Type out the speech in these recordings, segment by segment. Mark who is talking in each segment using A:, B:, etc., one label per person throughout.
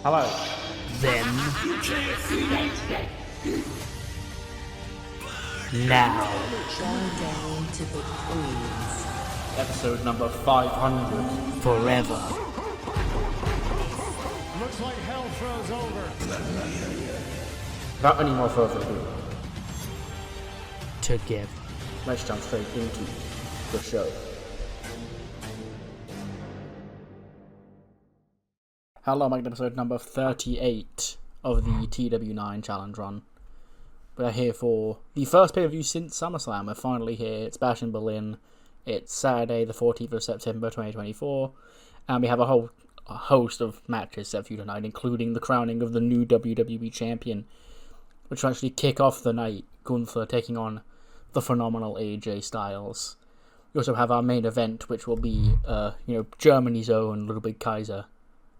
A: Hello.
B: Then, now,
C: Countdown to the queens.
A: Episode number 500.
B: forever.
D: Looks like hell froze over.
A: Without any more further ado,
B: Together.
A: let's jump straight into the show. Hello, Mike, episode number 38 of the TEW9 Challenge Run. We're here for the first pay-per-view since SummerSlam. We're finally here. It's Bash in Berlin. It's Saturday, the 14th of September, 2024. And we have a host of matches set for you tonight, including the crowning of the new WWE Champion, which will actually kick off the night. Gunther taking on the phenomenal AJ Styles. We also have our main event, which will be, Germany's own Ludwig Kaiser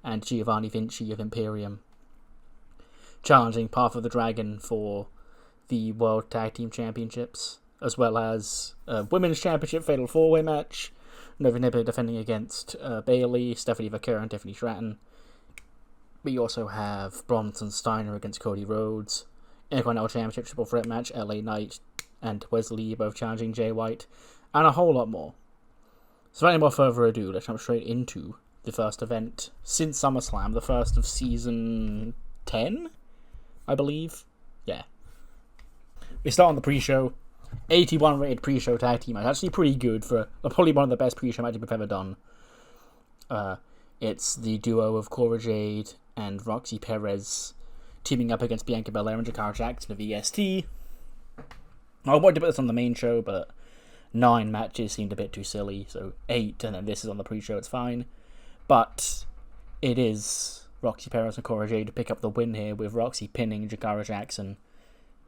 A: and Giovanni Vinci of Imperium, challenging Path of the Dragon for the World Tag Team Championships, as well as a Women's Championship Fatal 4-Way match. Nova Nibber defending against Bayley, Stephanie Vaquer, and Tiffany Stratton. We also have Bronson Steiner against Cody Rhodes. Intercontinental Championship Triple Threat match, LA Knight and Wes Lee both challenging Jay White, and a whole lot more. So without any more further ado, let's jump straight into the first event since SummerSlam, the first of season 10, I believe. Yeah. We start on the pre-show. 81 rated pre-show tag team match. Actually pretty good for probably one of the best pre-show matches we've ever done. It's the duo of Cora Jade and Roxy Perez teaming up against Bianca Belair and Jakara Jackson of EST. I wanted to put this on the main show, but 9 matches seemed a bit too silly, so 8, and then this is on the pre-show, it's fine. But it is Roxy Perez and Cora Jade to pick up the win here, with Roxy pinning Jakara Jackson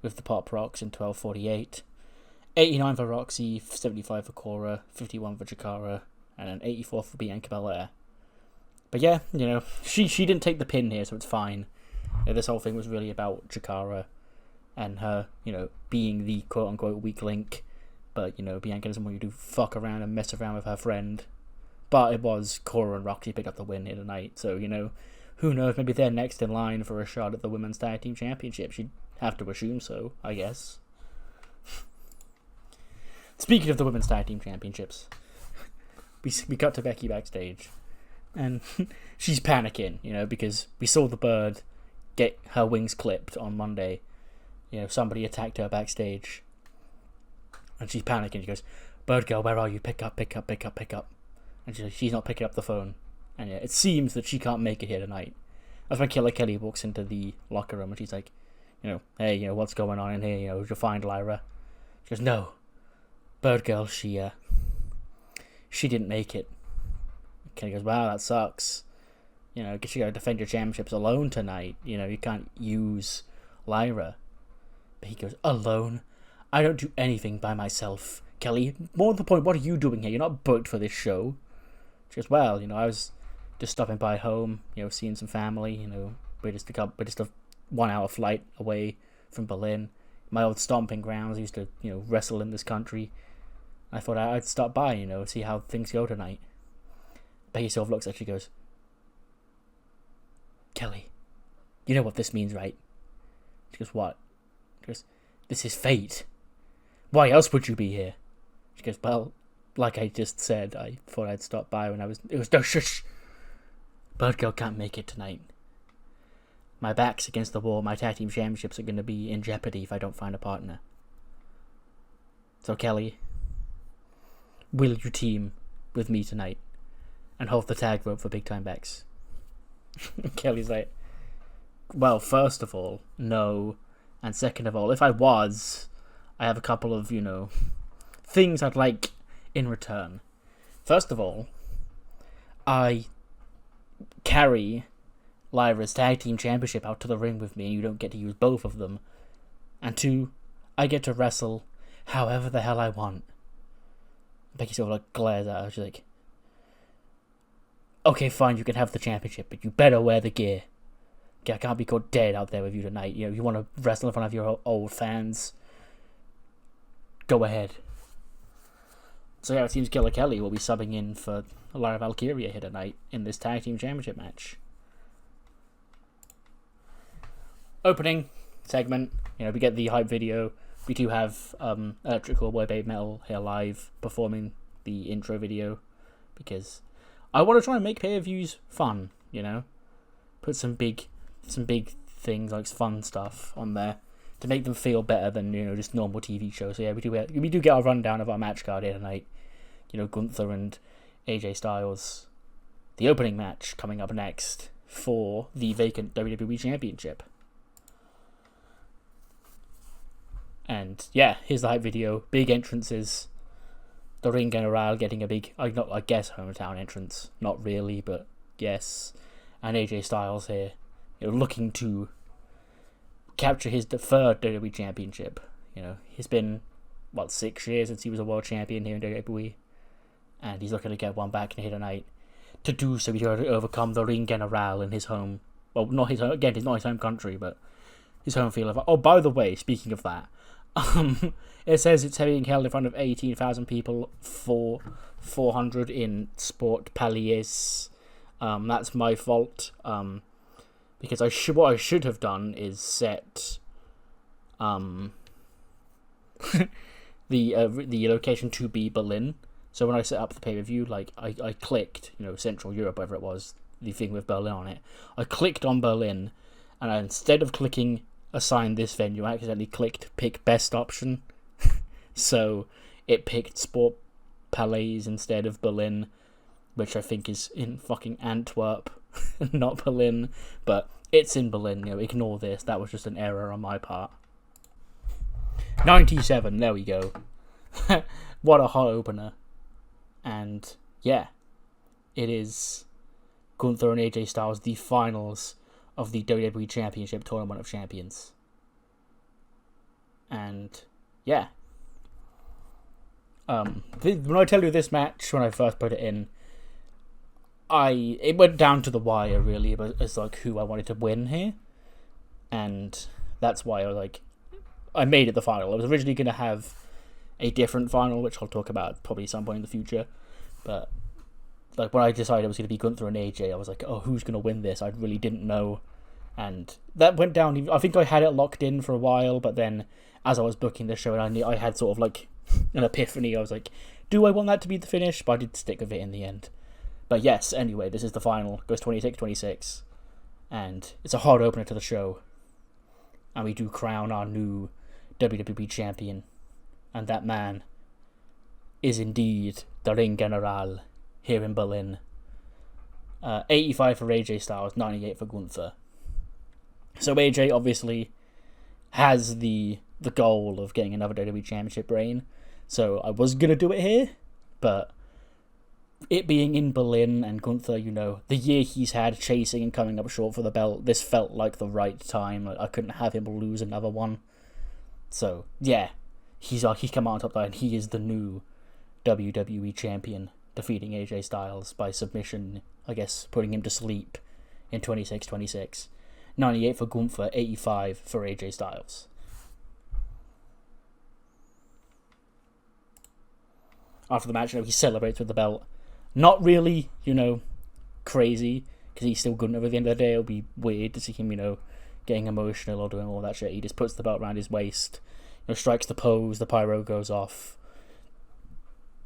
A: with the Pop Rocks in 12:48. 89 for Roxy, 75 for Cora, 51 for Jakara, and an 84 for Bianca Belair. But yeah, she didn't take the pin here, so it's fine. This whole thing was really about Jakara and her, being the quote-unquote weak link. But, Bianca doesn't want you to fuck around and mess around with her friend. But it was Cora and Roxy picked up the win here tonight. So, who knows, maybe they're next in line for a shot at the Women's Tag Team Championship. You'd have to assume so, I guess. Speaking of the Women's Tag Team Championships, we cut to Becky backstage. And she's panicking, because we saw the Bird get her wings clipped on Monday. Somebody attacked her backstage. And she's panicking. She goes, "Bird girl, where are you? Pick up. And she's not picking up the phone. And it seems that she can't make it here tonight. That's when Killer Kelly walks into the locker room and she's like, "Hey, what's going on in here? Did you find Lyra?" She goes, "No. Bird girl, she didn't make it." Kelly goes, "Wow, that sucks. I guess you gotta defend your championships alone tonight. You can't use Lyra." But he goes, "Alone? I don't do anything by myself. Kelly, more to the point, what are you doing here? You're not booked for this show." She goes, "Well, I was just stopping by home, seeing some family. We're just a 1 hour flight away from Berlin. My old stomping grounds. I used to, wrestle in this country. I thought I'd stop by, see how things go tonight." Becky sort of looks at her, she goes, "Kelly, you know what this means, right?" She goes, "What?" She goes, "This is fate. Why else would you be here?" She goes, "Well, like I just said, I thought I'd stop by when it was no shush. Bird girl can't make it tonight. My back's against the wall. My tag team championships are going to be in jeopardy if I don't find a partner. So Kelly, will you team with me tonight and hold the tag rope for Big Time Bex?" Kelly's like, "Well, first of all, no. And second of all, if I was, I have a couple of, things I'd like in return. First of all, I carry Lyra's tag team championship out to the ring with me, and you don't get to use both of them. And 2, I get to wrestle however the hell I want." Becky sort of glares at her. She's like, "Okay, fine, you can have the championship, but you better wear the gear. Okay, I can't be caught dead out there with you tonight. You want to wrestle in front of your old fans? Go ahead." So yeah, it seems Killer Kelly will be subbing in for Lyra Valkyria here tonight in this tag team championship match. opening segment, we get the hype video. We do have Electrical Boy Baby Metal here live performing the intro video because I want to try and make pay-per-views fun, put some big things like fun stuff on there to make them feel better than just normal TV shows. So yeah, we do get our rundown of our match card here tonight. Gunther and AJ Styles, the opening match coming up next for the vacant WWE Championship. And yeah, here's the hype video. Big entrances. The Ring General getting a big, I guess, hometown entrance. Not really, but yes. And AJ Styles here, looking to capture his third WWE Championship. He's been, 6 years since he was a world champion here in WWE. And he's looking to get one back here tonight. To do so, he's got to overcome the Ring General in his home. Well, not his home, again, it's not his home country, but his home field. Oh, by the way, speaking of that, it says it's being held in front of 18,000 people for 400 in Sport Palais. That's my fault. Because what I should have done is set the location to be Berlin. So when I set up the pay-per-view, I clicked, Central Europe, whatever it was, the thing with Berlin on it. I clicked on Berlin, and instead of clicking assign this venue, I accidentally clicked pick best option. So it picked Sport Palais instead of Berlin, which I think is in fucking Antwerp, not Berlin. But it's in Berlin, ignore this. That was just an error on my part. 97, there we go. What a hot opener. And yeah, it is Gunther and AJ Styles, the finals of the WWE Championship Tournament of Champions. And yeah, when I tell you this match, when I first put it in, it went down to the wire really, but it's who I wanted to win here, and that's why I made it the final. I was originally going to have a different final, which I'll talk about probably some point in the future, but when I decided it was going to be Gunther and AJ, I was like, oh, who's going to win this? I really didn't know, and that went down. I think I had it locked in for a while, but then as I was booking the show, and I had sort of an epiphany. I was like, do I want that to be the finish? But I did stick with it in the end. But yes, anyway, this is the final. Goes 26-26, and it's a hard opener to the show, and we do crown our new WWE Champion. And that man is indeed the Ring General here in Berlin. 85 for AJ Styles, 98 for Gunther. So AJ obviously has the goal of getting another WWE Championship reign. So I was going to do it here, but it being in Berlin and Gunther, the year he's had chasing and coming up short for the belt, this felt like the right time. I couldn't have him lose another one. So yeah. He's come out on top there, and he is the new WWE Champion, defeating AJ Styles by submission, I guess, putting him to sleep in 26-26. 98 for Gunther, 85 for AJ Styles. After the match, he celebrates with the belt. Not really, crazy, because he's still Gunther at the end of the day. It'll be weird to see him, getting emotional or doing all that shit. He just puts the belt around his waist, strikes the pose, the pyro goes off.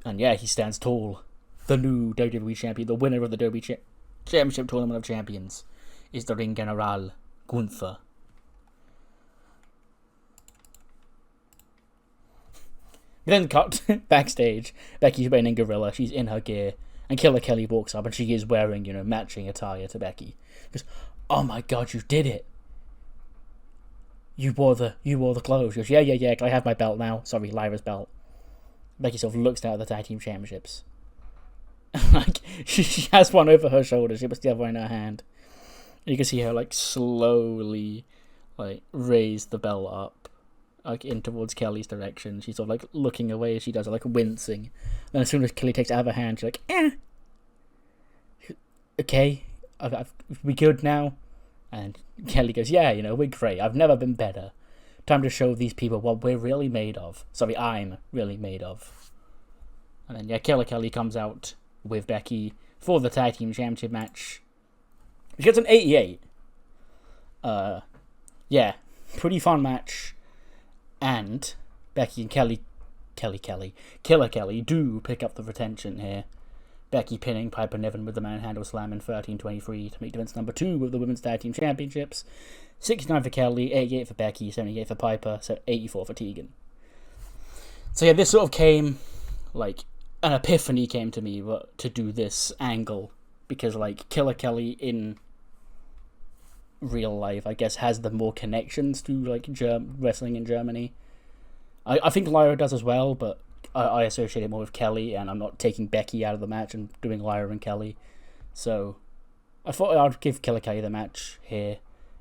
A: And yeah, he stands tall. The new WWE Champion, the winner of the WWE Championship Tournament of Champions, is the Ring General, Gunther. We then cut backstage. Becky's wearing Gorilla, she's in her gear, and Killer Kelly walks up, and she is wearing, matching attire to Becky. She goes, oh my god, you did it! You wore the clothes. She goes, yeah, I have my belt now. Sorry, Lyra's belt. Becky sort of looks down at the tag team championships. She has one over her shoulder. She puts the other one in her hand. And you can see her slowly raise the belt up in towards Kelly's direction. She's sort of looking away as she does it, wincing. And as soon as Kelly takes it out of her hand, she's like, eh. Okay, we good now? And Kelly goes, yeah, we're great. I've never been better. Time to show these people what we're really made of. Sorry, I'm really made of. And then, yeah, Killer Kelly comes out with Becky for the Tag Team Championship match. She gets an 88. yeah, pretty fun match. And Becky and Killer Kelly do pick up the retention here. Becky pinning Piper Niven with the manhandle slam in 13:23 to make defense number 2 of the Women's Tag Team Championships. 69 for Kelly, 88 for Becky, 78 for Piper, so 84 for Tegan. So yeah, this sort of came, like, an epiphany came to me to do this angle. Because, like, Killer Kelly in real life, I guess, has the more connections to, like, wrestling in Germany. I think Lyra does as well, but I associate it more with Kelly, and I'm not taking Becky out of the match and doing Lyra and Kelly. So I thought I'd give Killer Kelly the match here.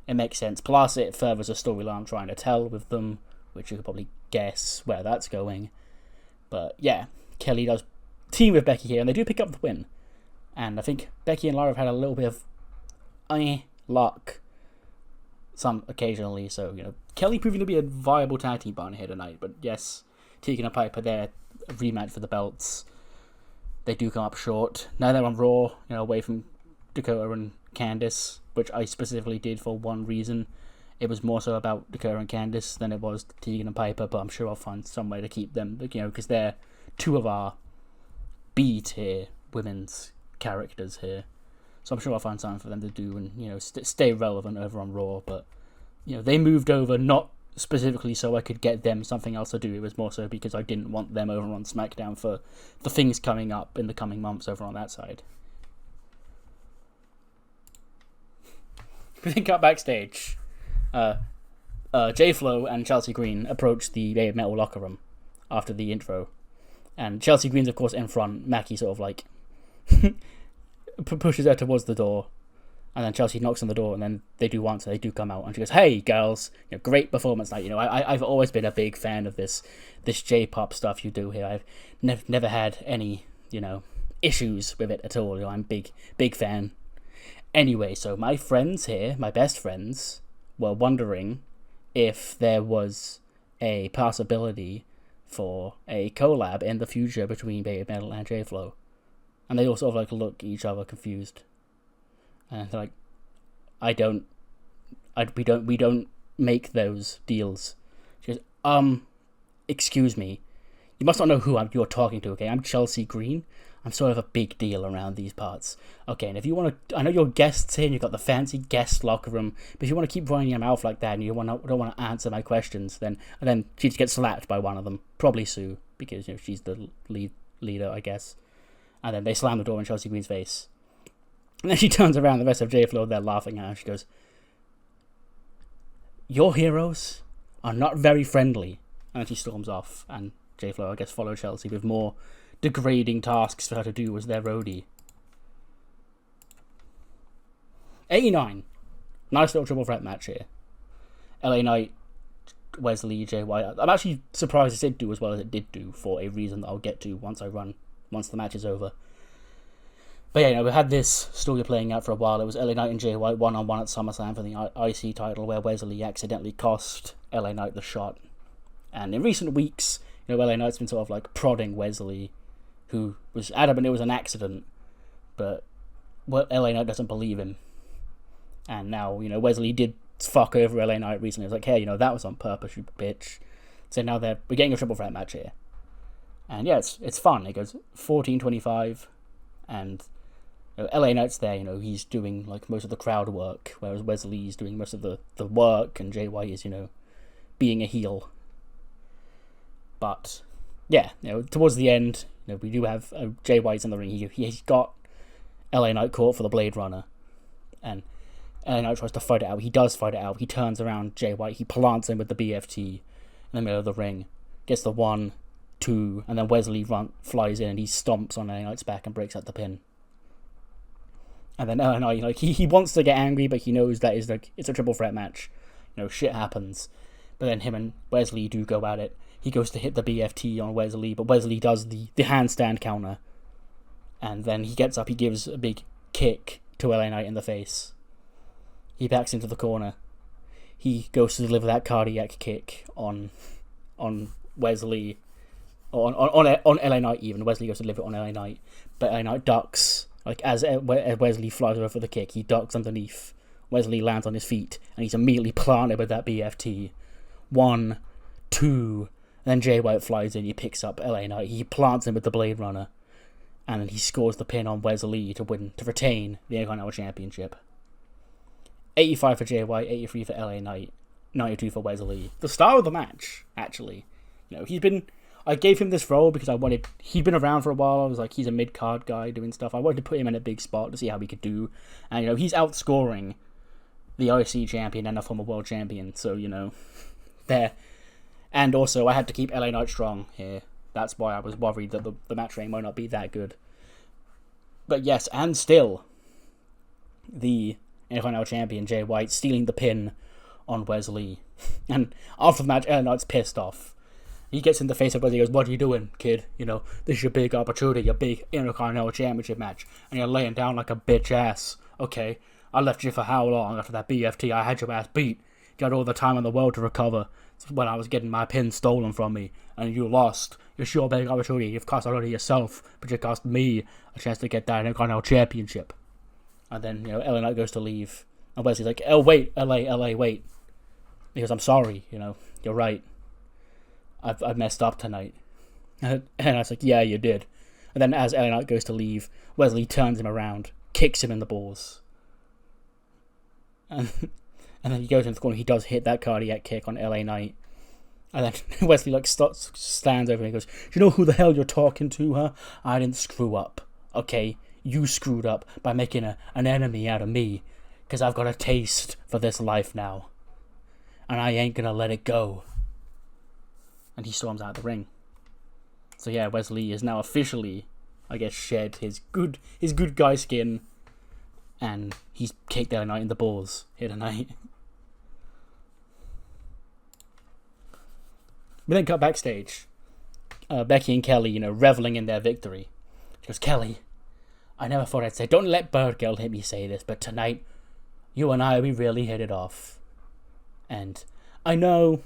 A: It makes sense. Plus, it furthers a storyline I'm trying to tell with them, which you could probably guess where that's going. But yeah, Kelly does team with Becky here, and they do pick up the win. And I think Becky and Lyra have had a little bit of luck some occasionally. So, you know, Kelly proving to be a viable tag team partner here tonight. But yes, Tegan and Piper there, a rematch for the belts. They do come up short. Now they're on Raw, you know, away from Dakota and Candice, which I specifically did for one reason. It was more so about Dakota and Candice than it was Tegan and Piper, but I'm sure I'll find some way to keep them, you know, because they're two of our B-tier women's characters here. So I'm sure I'll find something for them to do and, you know, stay relevant over on Raw. But, you know, they moved over not specifically so I could get them something else to do. It was more so because I didn't want them over on SmackDown for the things coming up in the coming months over on that side. We cut backstage. J-Flo and Chelsea Green approach the Baby Metal locker room after the intro. And Chelsea Green's, of course, in front. Mackie sort of, like, pushes her towards the door. And then Chelsea knocks on the door, and then they do once, and they do come out. And she goes, "Hey, girls, you know, great performance night. You know, I've always been a big fan of this J-pop stuff you do here. I've never had any, you know, issues with it at all. You know, I'm big fan. Anyway, so my friends here, my best friends, were wondering if there was a possibility for a collab in the future between Baby Metal and J-Flo." And they all sort of, like, look at each other confused. And they're like, we don't make those deals. She goes, excuse me. You must not know who you're talking to, okay? I'm Chelsea Green. I'm sort of a big deal around these parts. Okay, and if you want to, I know you're guests here and you've got the fancy guest locker room, but if you want to keep running your mouth like that and you don't want to answer my questions, then she just gets slapped by one of them. Probably Sue, because, you know, she's the leader, I guess. And then they slam the door in Chelsea Green's face. And then she turns around, the rest of J-Flo, they're laughing at her. She goes, "Your heroes are not very friendly." And then she storms off, and J-Flo, I guess, follow Chelsea with more degrading tasks for her to do as their roadie. 89. Nice little triple threat match here. LA Knight, Wes Lee, Jay White. I'm actually surprised it did do as well as it did do for a reason that I'll get to once the match is over. But yeah, you know, we had this story playing out for a while. It was LA Knight and Jay White one-on-one at SummerSlam for the IC title, where Wes Lee accidentally cost LA Knight the shot. And in recent weeks, you know, LA Knight's been sort of, like, prodding Wes Lee, who was adamant it was an accident, but LA Knight doesn't believe him. And now, you know, Wes Lee did fuck over LA Knight recently. It's like, hey, you know, that was on purpose, you bitch. So now we're getting a triple threat match here. And yeah, it's fun. It goes 14:25, and, you know, LA Knight's there, you know, he's doing, like, most of the crowd work, whereas Wes Lee's doing most of the work, and Jay White is, you know, being a heel. But yeah, you know, towards the end, you know, we do have Jay White's in the ring. He's got LA Knight caught for the Blade Runner, and LA Knight tries to fight it out. He does fight it out. He turns around Jay White. He plants him with the BFT in the middle of the ring. Gets the 1, 2, and then Wes Lee flies in and he stomps on LA Knight's back and breaks out the pin. And then LA Knight, like, he wants to get angry, but he knows that is, like, it's a triple threat match. You know, shit happens. But then him and Wes Lee do go at it. He goes to hit the BFT on Wes Lee, but Wes Lee does the handstand counter. And then he gets up, he gives a big kick to LA Knight in the face. He backs into the corner. He goes to deliver that cardiac kick on Wes Lee. On LA Knight even. Wes Lee goes to deliver it on LA Knight. But LA Knight ducks. Like, as Wes Lee flies over for the kick, he ducks underneath Wes Lee lands on his feet, and he's immediately planted with that BFT. 1, 2, and then Jay White flies in, he picks up LA Knight, he plants him with the Blade Runner, and then he scores the pin on Wes Lee to retain the Intercontinental Championship. 85 for Jay White, 83 for LA Knight, 92 for Wes Lee. The star of the match, actually. I gave him this role because he'd been around for a while. I was like, he's a mid-card guy doing stuff. I wanted to put him in a big spot to see how he could do. And, he's outscoring the Odyssey Champion and a former World Champion. So, there. And also, I had to keep LA Knight strong here. That's why I was worried that the match rate might not be that good. But yes, and still, the Intercontinental Champion, Jay White, stealing the pin on Wes Lee. And after the match, LA Knight's pissed off. He gets in the face of Wes Lee, he goes, "What are you doing, kid? This is your big opportunity, your big Intercontinental Championship match. And you're laying down like a bitch ass. Okay, I left you for how long after that BFT? I had your ass beat. You had all the time in the world to recover when I was getting my pin stolen from me. And you lost. It's your big opportunity. You've cost not only yourself, but you cost me a chance to get that Intercontinental Championship." And then, LA Knight goes to leave. And Wesley's like, "Oh, wait, LA, wait." Because I'm sorry, you're right. I've messed up tonight. And I was like, "Yeah, you did." And then as LA Knight goes to leave, Wes Lee turns him around, kicks him in the balls. And then he goes into the corner, he does hit that cardiac kick on LA Knight. And then Wes Lee stands over and goes, "Do you know who the hell you're talking to, huh? I didn't screw up, okay? You screwed up by making an enemy out of me. Because I've got a taste for this life now. And I ain't gonna let it go." And he storms out the ring. So yeah, Wes Lee is now officially, I guess, shed his good guy skin, and he's kicked LA Knight in the balls here tonight. We then cut backstage. Becky and Kelly, reveling in their victory. She goes, "Kelly, I never thought I'd say, don't let Bird Girl hit me say this, but tonight, you and I, we really hit it off. And I know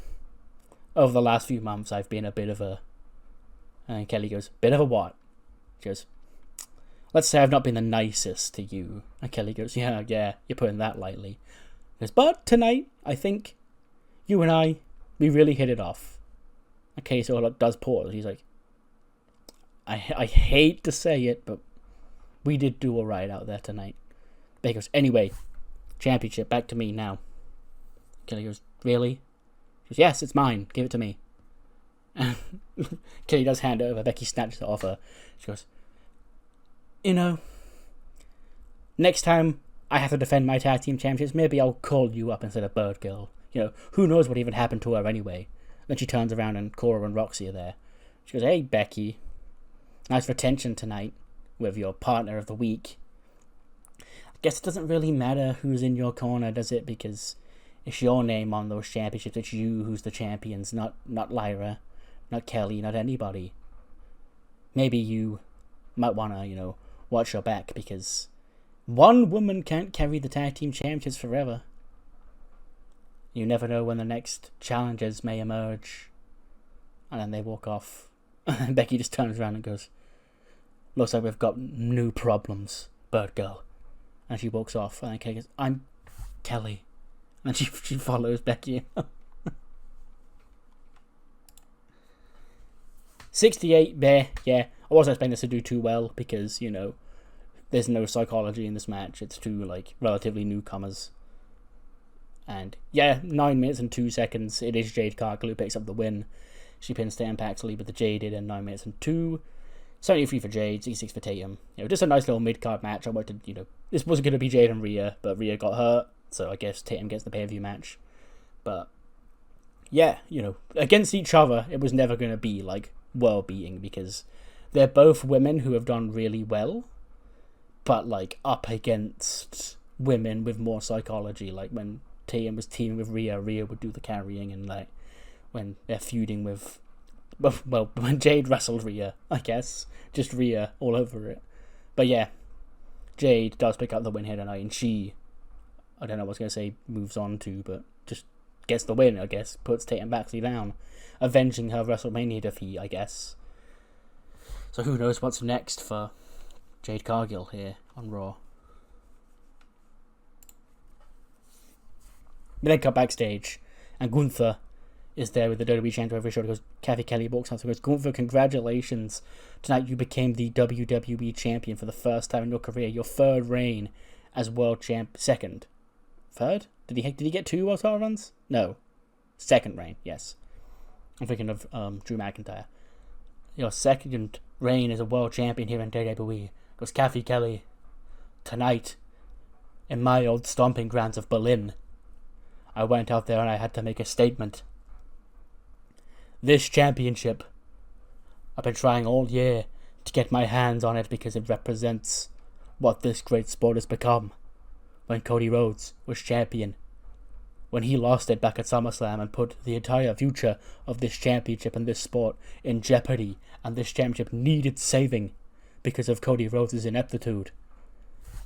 A: over the last few months I've been a bit of a..." And Kelly goes, "Bit of a what?" She goes, "Let's say I've not been the nicest to you." And Kelly goes, yeah, you're putting that lightly." He goes, "But tonight, I think you and I, we really hit it off." Okay, so it does pause. He's like, I hate to say it, but we did do all right out there tonight." Becky goes, "Anyway, championship, back to me now." Kelly goes, "Really?" She goes, "Yes, it's mine. Give it to me." Kelly does hand it over. Becky snatches it off her. She goes, "Next time I have to defend my tag team championships, maybe I'll call you up instead of Bird Girl. Who knows what even happened to her anyway." Then she turns around and Cora and Roxy are there. She goes, "Hey, Becky. Nice retention tonight with your partner of the week. I guess it doesn't really matter who's in your corner, does it? Because it's your name on those championships. It's you who's the champions, not Lyra, not Kelly, not anybody. Maybe you might want to, watch your back, because one woman can't carry the tag team championships forever. You never know when the next challengers may emerge." And then they walk off. And Becky just turns around and goes, "Looks like we've got new problems, Bird Girl." And she walks off. And then Kelly goes, "I'm Kelly." And she follows Becky. 68, yeah. I wasn't expecting this to do too well because, there's no psychology in this match. It's two, relatively newcomers. And, 9 minutes and 2 seconds. It is Jade Cargill who picks up the win. She pins Tatum Paxley with the Jaded in 9 minutes and 2. 73 for Jade, 66 for Tatum. Just a nice little mid-card match. I wanted, this wasn't going to be Jade and Rhea, but Rhea got hurt. So I guess Tatum gets the pay-per-view match. But, against each other, it was never going to be, world-beating, because they're both women who have done really well, but, up against women with more psychology. When Tatum was teaming with Rhea would do the carrying, and, when they're feuding with... Well, when Jade wrestled Rhea, I guess. Just Rhea all over it. But, Jade does pick up the win here tonight, and she... I don't know what I was going to say moves on to, but just gets the win, I guess. Puts Tatum Paxley down. Avenging her WrestleMania defeat, I guess. So who knows what's next for Jade Cargill here on Raw. We then cut backstage, and Gunther is there with the WWE champion over his shoulder. Goes, Kathy Kelly walks out and goes, Gunther, congratulations. Tonight you became the WWE champion for the first time in your career. Your third reign as world champ. Second. Third? Did he get 2 world title runs? No. Second reign, yes. I'm thinking of Drew McIntyre. Your second reign as a world champion here in WWE. Goes, Kathy Kelly. Tonight, in my old stomping grounds of Berlin, I went out there and I had to make a statement. This championship, I've been trying all year to get my hands on it because it represents what this great sport has become. When Cody Rhodes was champion, when he lost it back at SummerSlam and put the entire future of this championship and this sport in jeopardy, and this championship needed saving because of Cody Rhodes' ineptitude.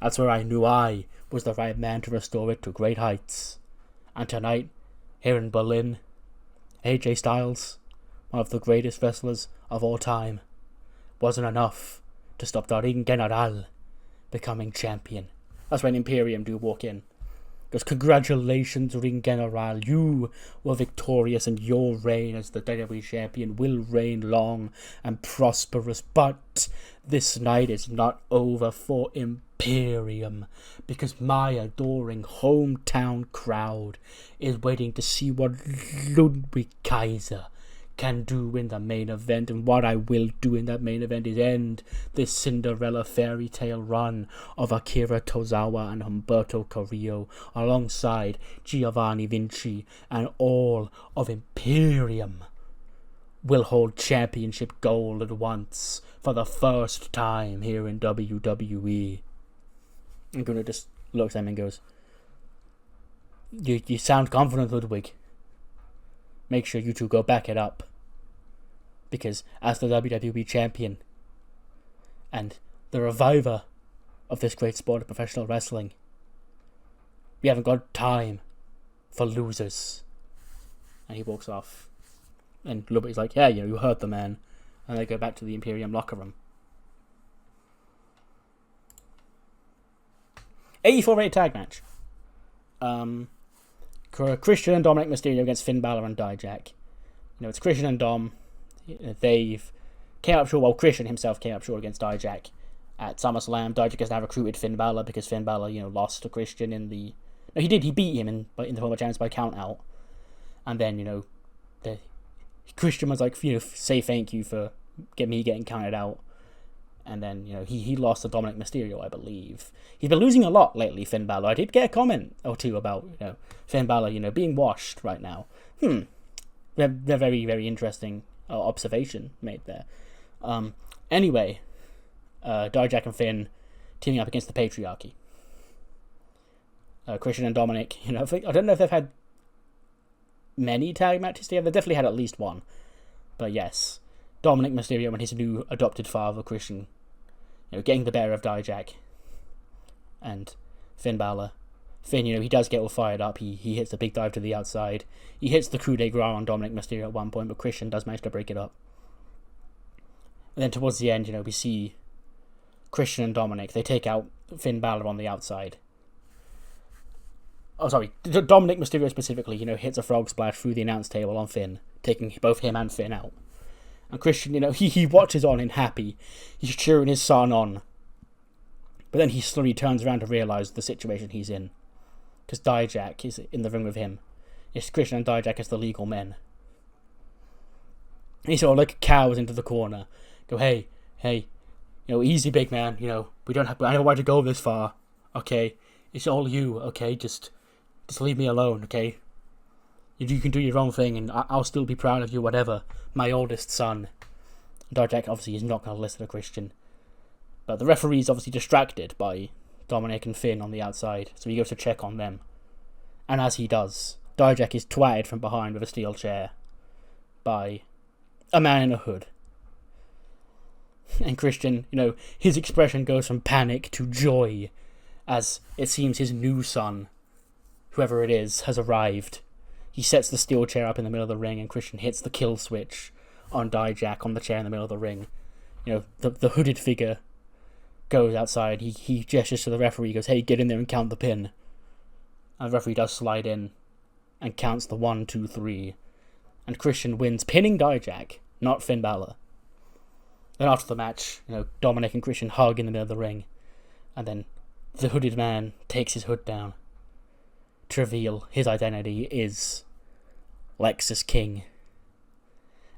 A: That's where I knew I was the right man to restore it to great heights. And tonight, here in Berlin, AJ Styles, one of the greatest wrestlers of all time, wasn't enough to stop the Ring General becoming champion. That's when Imperium do walk in. Goes, congratulations, Ring General. You were victorious, and your reign as the WWE champion will reign long and prosperous. But this night is not over for Imperium, because my adoring hometown crowd is waiting to see what Ludwig Kaiser can do in the main event, and what I will do in that main event is end this Cinderella fairy tale run of Akira Tozawa and Humberto Carrillo alongside Giovanni Vinci, and all of Imperium will hold championship gold at once for the first time here in WWE. I'm gonna just look at him and goes, you sound confident, Ludwig. Make sure you two go back it up. Because as the WWE champion and the reviver of this great sport of professional wrestling, we haven't got time for losers. And he walks off. And Ludwig's like, yeah, you heard the man. And they go back to the Imperium locker room. 84-8 tag match. Christian and Dominic Mysterio against Finn Balor and Dijak. It's Christian and Dom. They've came up short. Well, Christian himself came up short against Dijak at SummerSlam. Dijak has now recruited Finn Balor because Finn Balor, lost to Christian in the. No, he did. He beat him in the former champions by count out. And then Christian was like, say thank you for getting counted out. And then, he lost to Dominic Mysterio, I believe. He's been losing a lot lately, Finn Balor. I did get a comment or two about, Finn Balor, being washed right now. Very, very interesting observation made there. Anyway, Dijak and Finn teaming up against the Patriarchy. Christian and Dominic, I don't know if they've had many tag matches together. They've definitely had at least one. But yes, Dominic Mysterio and his new adopted father, Christian, getting the better of Dijak. And Finn Balor. Finn, he does get all fired up. He hits a big dive to the outside. He hits the coup de grace on Dominic Mysterio at one point, but Christian does manage to break it up. And then towards the end, we see Christian and Dominic. They take out Finn Balor on the outside. Oh, sorry. Dominic Mysterio specifically, hits a frog splash through the announce table on Finn, taking both him and Finn out. And Christian, he watches on in happy. He's cheering his son on. But then he slowly turns around to realise the situation he's in. Because Dijak is in the ring with him. It's Christian and Dijak as the legal men. And he sort of like cows into the corner. Go, hey, easy, big man. I don't have to go this far. Okay, it's all you. Okay, just leave me alone. Okay, you can do your own thing, and I'll still be proud of you. Whatever. My oldest son. Dijak obviously is not going to listen to Christian, but the referee is obviously distracted by Dominic and Finn on the outside, so he goes to check on them. And as he does, Dijak is twatted from behind with a steel chair by a man in a hood. And Christian, his expression goes from panic to joy as it seems his new son, whoever it is, has arrived. He sets the steel chair up in the middle of the ring, and Christian hits the kill switch on Dijak on the chair in the middle of the ring. The hooded figure goes outside. He gestures to the referee, goes, hey, get in there and count the pin. And the referee does slide in. and counts the 1, 2, 3. And Christian wins, pinning Dijak, not Finn Balor. Then after the match, Dominic and Christian hug in the middle of the ring. And then the hooded man takes his hood down to reveal his identity is Lexis King.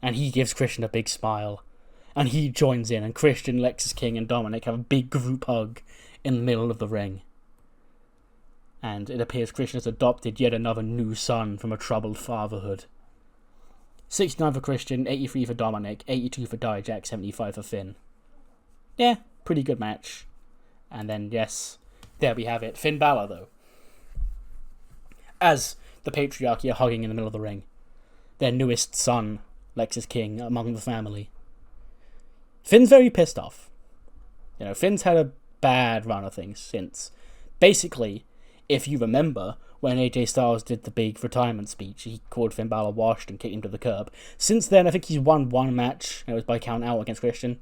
A: And he gives Christian a big smile. And he joins in, and Christian, Lexis King, and Dominic have a big group hug in the middle of the ring. And it appears Christian has adopted yet another new son from a troubled fatherhood. 69 for Christian, 83 for Dominic, 82 for Dijak, 75 for Finn. Yeah, pretty good match. And then, yes, there we have it. Finn Balor, though. As the Patriarchy are hugging in the middle of the ring. Their newest son, Lexis King, among the family. Finn's very pissed off. Finn's had a bad run of things since. Basically, if you remember, when AJ Styles did the big retirement speech, he called Finn Balor washed and kicked him to the curb. Since then, I think he's won one match. It was by count out against Christian.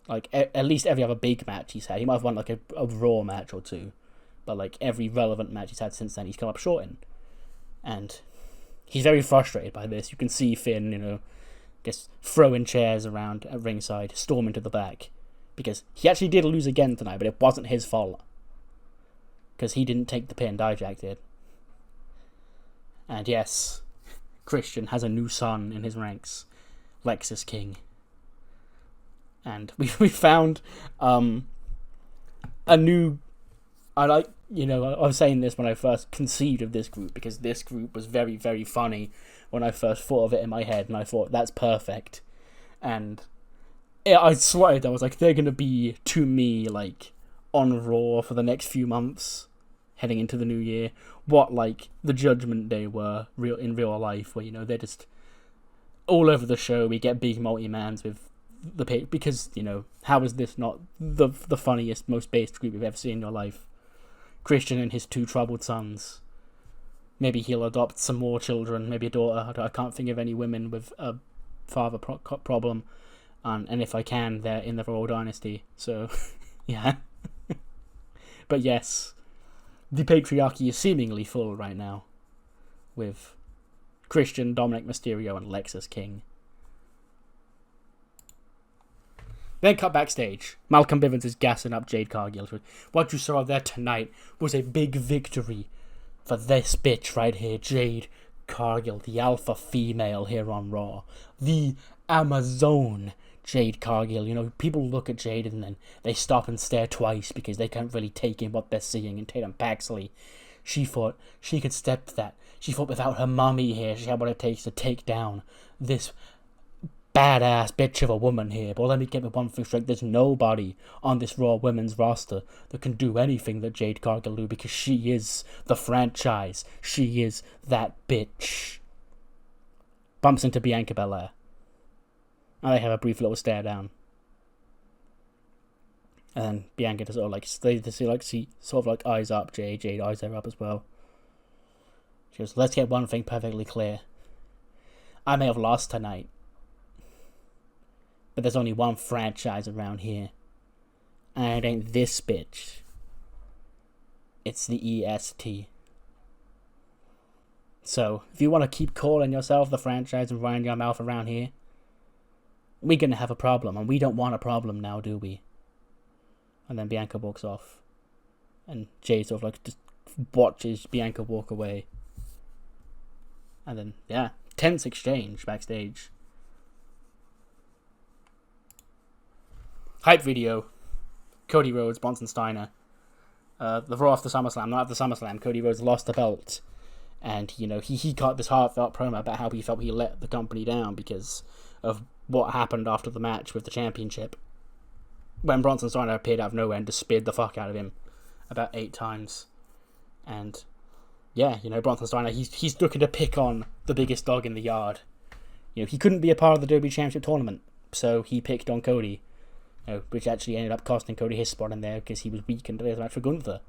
A: At least every other big match he's had. He might have won a Raw match or two. But every relevant match he's had since then, he's come up short in. And he's very frustrated by this. You can see Finn, just throwing chairs around at ringside, storming to the back. Because he actually did lose again tonight, but it wasn't his fault. Because he didn't take the pin, Dijak did. And yes, Christian has a new son in his ranks, Lexis King. And we found a new... I was saying this when I first conceived of this group, because this group was very, very funny when I first thought of it in my head, and I thought, that's perfect. And I swear, I was like, they're going to be, to me, on Raw for the next few months, heading into the new year, what, the Judgment Day were in real life, where, they're just all over the show. We get big multi-mans with the pay, because, how is this not the funniest, most based group you've ever seen in your life? Christian and his two troubled sons. Maybe he'll adopt some more children, maybe a daughter. I can't think of any women with a father problem. And if I can, they're in the Royal Dynasty. So, yeah. But yes, the Patriarchy is seemingly full right now. With Christian, Dominic Mysterio, and Lexis King. Then cut backstage. Malcolm Bivens is gassing up Jade Cargill. What you saw there tonight was a big victory for this bitch right here, Jade Cargill, the alpha female here on Raw. The Amazon Jade Cargill. People look at Jade and then they stop and stare twice because they can't really take in what they're seeing. And Tatum Paxley, she thought she could step that. She thought without her mommy here, she had what it takes to take down this badass bitch of a woman here. But let me get me one thing straight. There's nobody on this Raw women's roster that can do anything that Jade Cargill do, because she is the franchise. She is that bitch. Bumps into Bianca Belair. And they have a brief little stare down. And then Bianca does sort of eyes up Jade. Jade eyes her up as well. She goes, let's get one thing perfectly clear. I may have lost tonight, but there's only one franchise around here. And it ain't this bitch. It's the EST. So, if you want to keep calling yourself the franchise and running your mouth around here, we're going to have a problem. And we don't want a problem now, do we? And then Bianca walks off. And Jade sort of just watches Bianca walk away. And then, yeah, tense exchange backstage. Hype video. Cody Rhodes, Bronson Steiner. The Raw after SummerSlam, not after SummerSlam. Cody Rhodes lost the belt. And, he got this heartfelt promo about how he felt he let the company down because of what happened after the match with the championship. When Bronson Steiner appeared out of nowhere and just speared the fuck out of him about 8 times. And, yeah, Bronson Steiner, he's looking to pick on the biggest dog in the yard. He couldn't be a part of the WWE Championship tournament, so he picked on Cody. Which actually ended up costing Cody his spot in there because he was weak in today's match for Gunther.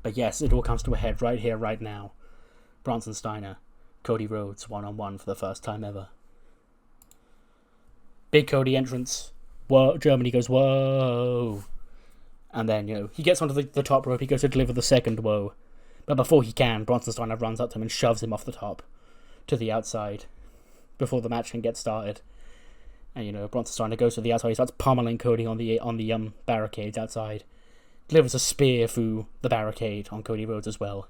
A: But yes, it all comes to a head right here, right now. Bronson Steiner, Cody Rhodes, one-on-one for the first time ever. Big Cody entrance. Whoa, Germany goes, whoa. And then, he gets onto the top rope. He goes to deliver the second whoa. But before he can, Bronson Steiner runs up to him and shoves him off the top to the outside before the match can get started. And, Bronson Steiner goes to the outside. He starts pummeling Cody on the barricades outside. Delivers a spear through the barricade on Cody Rhodes as well.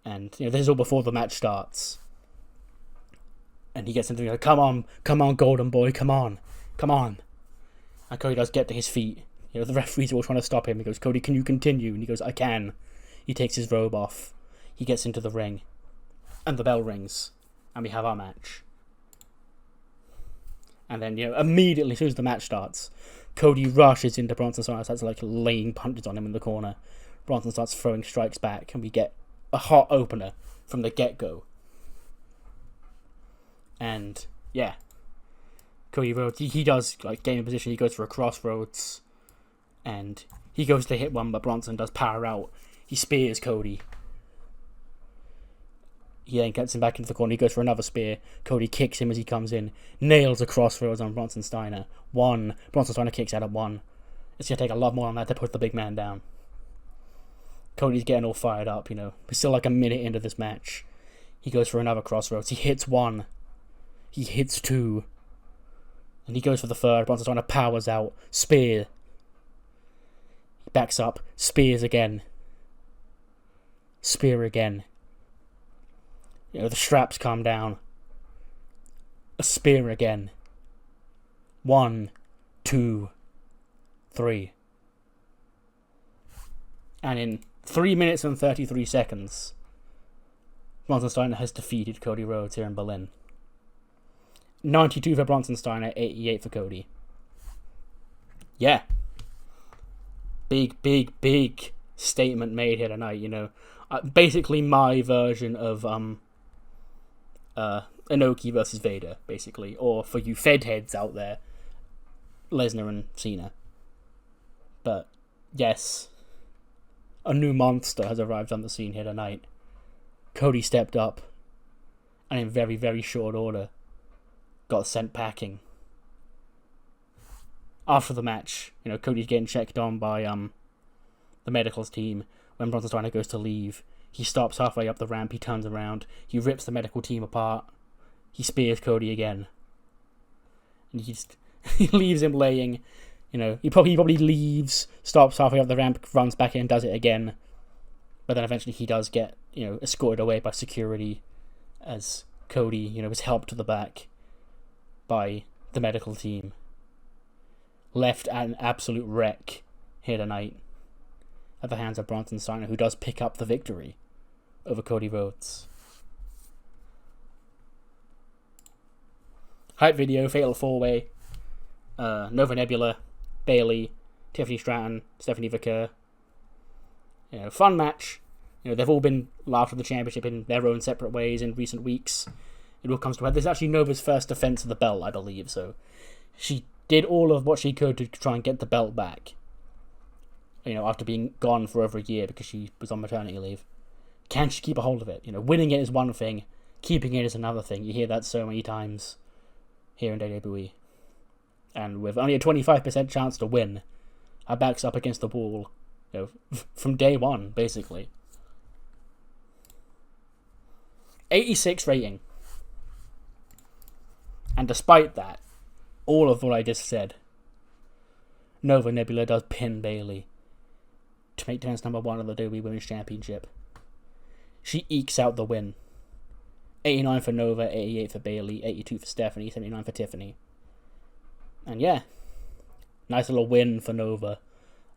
A: And, this is all before the match starts. And he gets into the come on, Golden Boy, come on. And Cody does get to his feet. The referees are all trying to stop him. He goes, Cody, can you continue? And he goes, I can. He takes his robe off. He gets into the ring. And the bell rings. And we have our match. And then, immediately, as soon as the match starts, Cody rushes into Bronson Steiner, starts laying punches on him in the corner. Bronson starts throwing strikes back, and we get a hot opener from the get-go. And, yeah. Cody Rhodes, he does, gain a position, he goes for a crossroads, and he goes to hit one, but Bronson does power out. He spears Cody. He then gets him back into the corner. He goes for another spear. Cody kicks him as he comes in. Nails a crossroads on Bronson Steiner. One. Bronson Steiner kicks out at one. It's going to take a lot more on that to put the big man down. Cody's getting all fired up, We're still a minute into this match. He goes for another crossroads. He hits one. He hits two. And he goes for the third. Bronson Steiner powers out. Spear. He backs up. Spears again. Spear again. The straps come down. A spear again. 1, 2, 3. And in 3 minutes and 33 seconds, Bronson Steiner has defeated Cody Rhodes here in Berlin. 92 for Bronson Steiner, 88 for Cody. Yeah. Big statement made here tonight, basically my version of Inoki versus Vader, basically. Or for you Fed heads out there, Lesnar and Cena. But, yes, a new monster has arrived on the scene here tonight. Cody stepped up, and in very, very short order, got sent packing. After the match, Cody's getting checked on by the medicals team. When Bronson Steiner goes to leave, he stops halfway up the ramp, he turns around, he rips the medical team apart, he spears Cody again. And he leaves him laying, he probably leaves, stops halfway up the ramp, runs back in, does it again. But then eventually he does get, escorted away by security as Cody, is helped to the back by the medical team. Left an absolute wreck here tonight at the hands of Bronson Steiner, who does pick up the victory over Cody Rhodes. Hype video, Fatal 4-Way, Nova Nebula, Bayley, Tiffany Stratton, Stephanie Vicker. Fun match. They've all been laughed at the championship in their own separate ways in recent weeks. It all comes to a head. This is actually Nova's first defense of the belt, I believe, so she did all of what she could to try and get the belt back. After being gone for over a year because she was on maternity leave. Can she keep a hold of it? Winning it is one thing, keeping it is another thing. You hear that so many times here in WWE. And with only a 25% chance to win, her back's up against the wall, from day one, basically. 86 rating. And despite that, all of what I just said, Nova Nebula does pin Bayley to make defense number 1 of the WWE Women's Championship. She ekes out the win. 89 for Nova, 88 for Bayley, 82 for Stephanie, 79 for Tiffany. And yeah, nice little win for Nova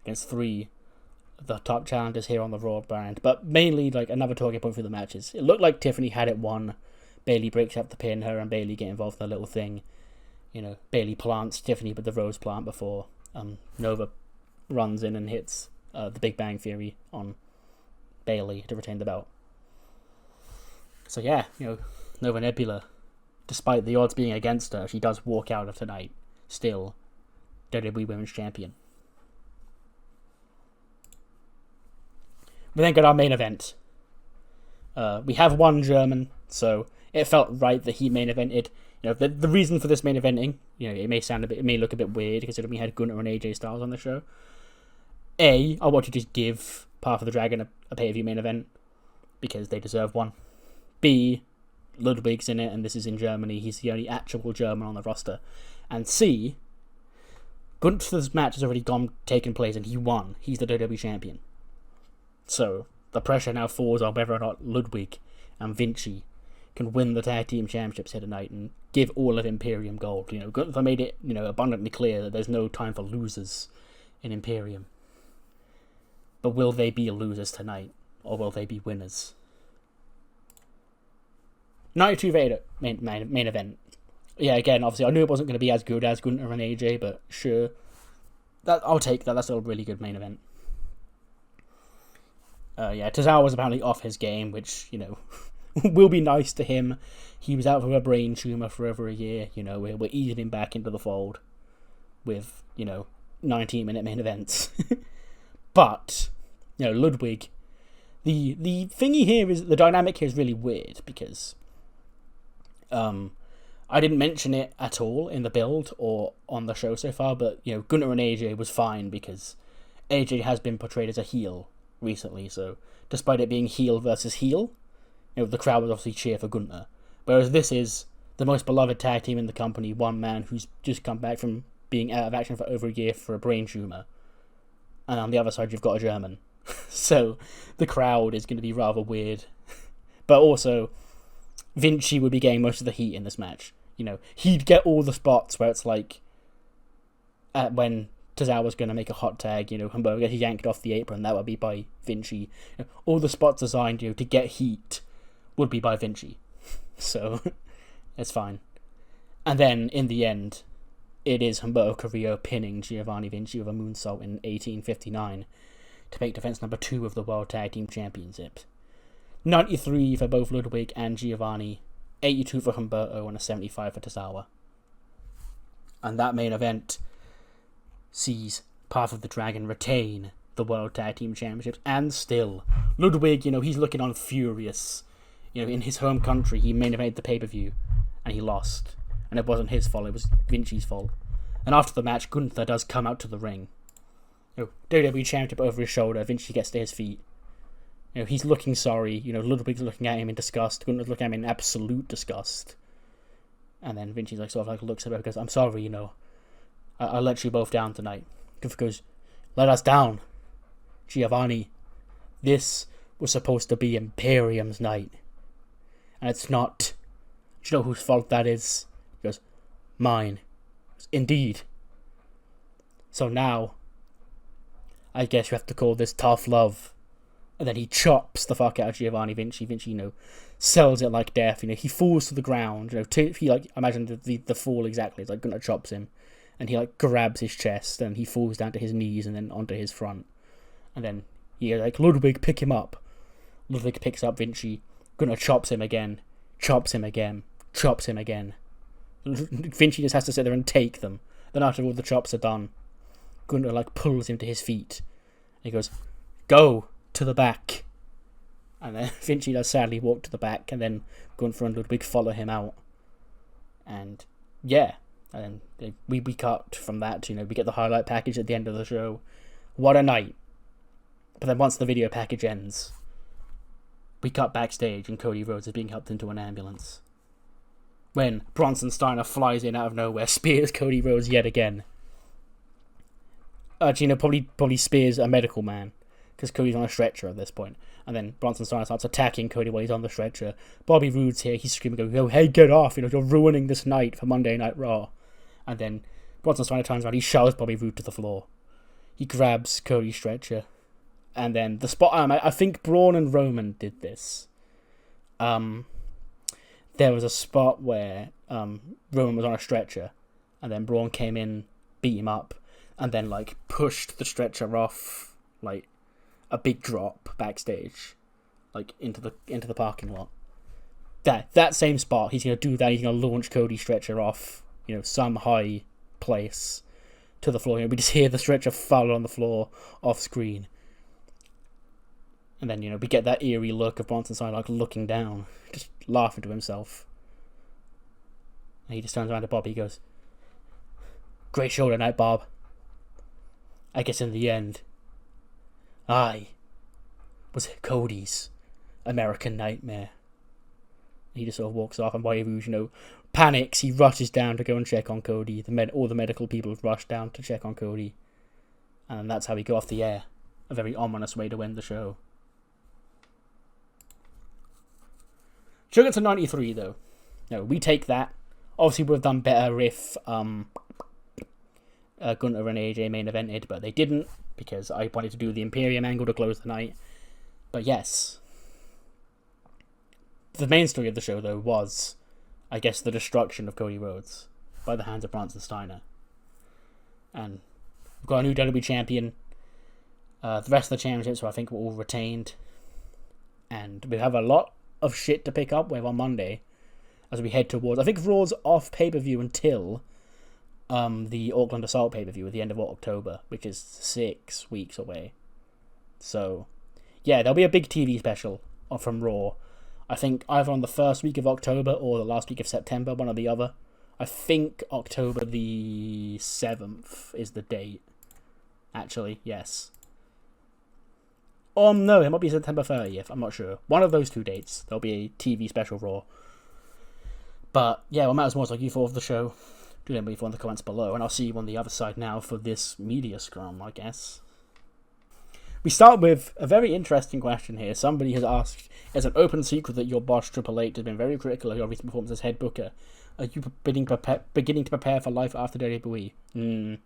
A: against 3 of the top challengers here on the Raw brand. But mainly, another talking point for the matches. It looked like Tiffany had it won. Bayley breaks up the pin, her and Bayley get involved in a little thing. Bayley plants Tiffany with the Rose plant before Nova runs in and hits the Big Bang Theory on Bayley to retain the belt. So yeah, Nova Nebula, despite the odds being against her, she does walk out of tonight, still WWE Women's Champion. We then got our main event. We have one German, so it felt right that he main evented. The reason for this main eventing, it may look a bit weird considering we had Gunther and AJ Styles on the show. I want to just give Path of the Dragon a pay-per-view main event because they deserve one. B, Ludwig's in it, and this is in Germany. He's the only actual German on the roster. And C, Gunther's match has already taken place, and he won. He's the WWE champion. So the pressure now falls on whether or not Ludwig and Vinci can win the tag team championships here tonight and give all of Imperium gold. Gunther made it, abundantly clear that there's no time for losers in Imperium. But will they be losers tonight, or will they be winners? Night 2 Vader main event. Yeah, again, obviously, I knew it wasn't going to be as good as Gunther and AJ, but sure. I'll take that. That's still a really good main event. Tozawa was apparently off his game, which, will be nice to him. He was out with a brain tumour for over a year. We're easing him back into the fold with, 19-minute main events. But, Ludwig, the thingy here is, the dynamic here is really weird, because I didn't mention it at all in the build or on the show so far, but, Gunther and AJ was fine because AJ has been portrayed as a heel recently, so despite it being heel versus heel, the crowd was obviously cheer for Gunther. Whereas this is the most beloved tag team in the company, one man who's just come back from being out of action for over a year for a brain tumour. And on the other side, you've got a German. So the crowd is going to be rather weird. But also, Vinci would be getting most of the heat in this match. He'd get all the spots where it's like when Tozawa's going to make a hot tag, Humberto gets yanked off the apron, that would be by Vinci. All the spots designed to get heat would be by Vinci. So, it's fine. And then, in the end, it is Humberto Carrillo pinning Giovanni Vinci with a moonsault in 1859 to make defense number 2 of the World Tag Team Championship. 93 for both Ludwig and Giovanni, 82 for Humberto, and a 75 for Tozawa. And that main event sees Path of the Dragon retain the World Tag Team Championships, and still, Ludwig, he's looking on furious. In his home country, he main evented the pay-per-view, and he lost. And it wasn't his fault, it was Vinci's fault. And after the match, Gunther does come out to the ring. WWE Championship over his shoulder, Vinci gets to his feet. He's looking sorry, Ludwig's looking at him in disgust, Gunther's looking at him in absolute disgust. And then Vinci's looks at her and goes, I'm sorry, I let you both down tonight. Gunther goes, let us down. Giovanni, this was supposed to be Imperium's night. And it's not. Do you know whose fault that is? He goes, mine. Indeed. So now, I guess you have to call this tough love. And then he chops the fuck out of Giovanni Vinci. Vinci, sells it like death. He falls to the ground. Imagine the fall exactly. It's like Gunther chops him. And he, grabs his chest. And he falls down to his knees and then onto his front. And then he, Ludwig, pick him up. Ludwig picks up Vinci. Gunther chops him again. Chops him again. Chops him again. Vinci just has to sit there and take them. Then after all the chops are done, Gunther, pulls him to his feet. And he goes, go to the back. And then Vinci does sadly walk to the back. And then Gunther and Ludwig follow him out. And, yeah. And then we cut from that to, we get the highlight package at the end of the show. What a night. But then once the video package ends, we cut backstage and Cody Rhodes is being helped into an ambulance. When Bronson Steiner flies in out of nowhere, spears Cody Rhodes yet again. Probably spears a medical man, because Cody's on a stretcher at this point. And then Bronson Steiner starts attacking Cody while he's on the stretcher. Bobby Roode's here, he's screaming, going, hey, get off, you're ruining this night for Monday Night Raw. And then Bronson Steiner turns around, he shoves Bobby Roode to the floor. He grabs Cody's stretcher. And then the spot, I think Braun and Roman did this. There was a spot where Roman was on a stretcher, and then Braun came in, beat him up, and then pushed the stretcher off a big drop backstage, into the parking lot. That same spot, he's gonna do that. He's gonna launch Cody's stretcher off, some high place to the floor. We just hear the stretcher fall on the floor off screen. And then, we get that eerie look of Bronson Steiner, looking down, just laughing to himself. And he just turns around to Bob, he goes, great show tonight, Bob. I guess in the end, I was Cody's American Nightmare. He just sort of walks off, and while he, panics, he rushes down to go and check on Cody. All the medical people rush down to check on Cody. And that's how we go off the air. A very ominous way to end the show. Should get to 93, though. No, we take that. Obviously, would have done better if Gunther and AJ main evented, but they didn't, because I wanted to do the Imperium angle to close the night. But yes. The main story of the show, though, was, I guess, the destruction of Cody Rhodes by the hands of Bronson Steiner. And we've got a new WWE champion. The rest of the championships, I think, were all retained. And we have a lot of shit to pick up with on Monday as we head towards... I think Raw's off pay-per-view until the Auckland Assault pay-per-view at the end of October, which is 6 weeks away. So, yeah, there'll be a big TV special from Raw. I think either on the first week of October or the last week of September, one or the other. I think October the 7th is the date. Actually, yes. No, it might be September 30th. I'm not sure. One of those two dates. There'll be a TV special Raw. But, yeah, what matters more is like you thought of the show. Do let me know in the comments below. And I'll see you on the other side now for this media scrum, I guess. We start with a very interesting question here. Somebody has asked, "It's an open secret that your boss Triple H has been very critical of your recent performance as head booker. Are you beginning to prepare for life after WWE?"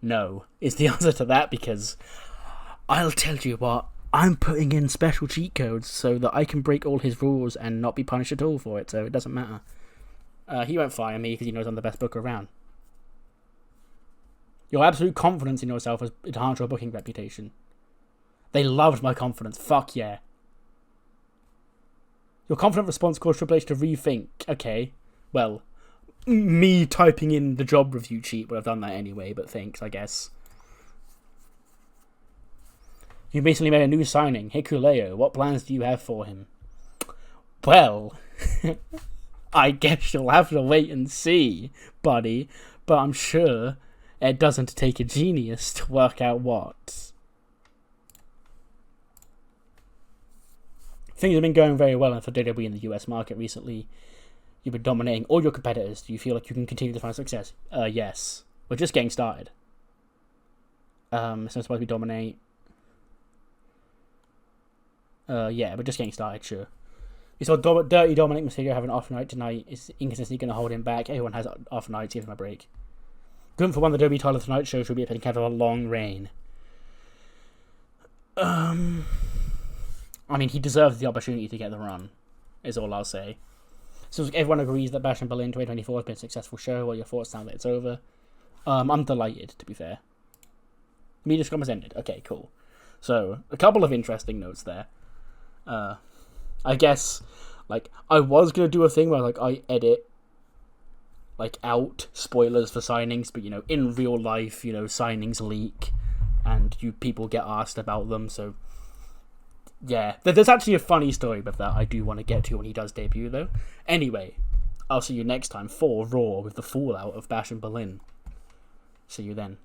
A: No, is the answer to that, because I'll tell you what, I'm putting in special cheat codes so that I can break all his rules and not be punished at all for it, so it doesn't matter. He won't fire me because he knows I'm the best booker around. Your absolute confidence in yourself has enhanced your booking reputation. They loved my confidence. Fuck yeah. Your confident response caused Triple H to rethink. Okay, well, me typing in the job review cheat would have done that anyway, but thanks, I guess. You recently made a new signing, Hikuleo. What plans do you have for him? Well, I guess you'll have to wait and see, buddy, but I'm sure it doesn't take a genius to work out what. Things have been going very well for WWE in the US market recently. You've been dominating all your competitors. Do you feel like you can continue to find success? Yes. We're just getting started. So it's supposed to be dominate. Yeah, we're just getting started, sure. We saw Dirty Dominic Mysterio have an off night tonight. Is inconsistency going to hold him back? Everyone has off nights, give him a break. Gunther won the WWE title tonight, show should be a kind of a long reign. I mean, he deserves the opportunity to get the run, is all I'll say. So everyone agrees that Bash in Berlin 2024 has been a successful show. What are your thoughts now that it's over? I'm delighted, to be fair. Media scrum has ended. Okay, cool. So, a couple of interesting notes there. I guess, I was going to do a thing where, I edit, out spoilers for signings, but, in real life, signings leak, and people get asked about them, so... Yeah, there's actually a funny story with that I do want to get to when he does debut, though. Anyway, I'll see you next time for Raw with the fallout of Bash in Berlin. See you then.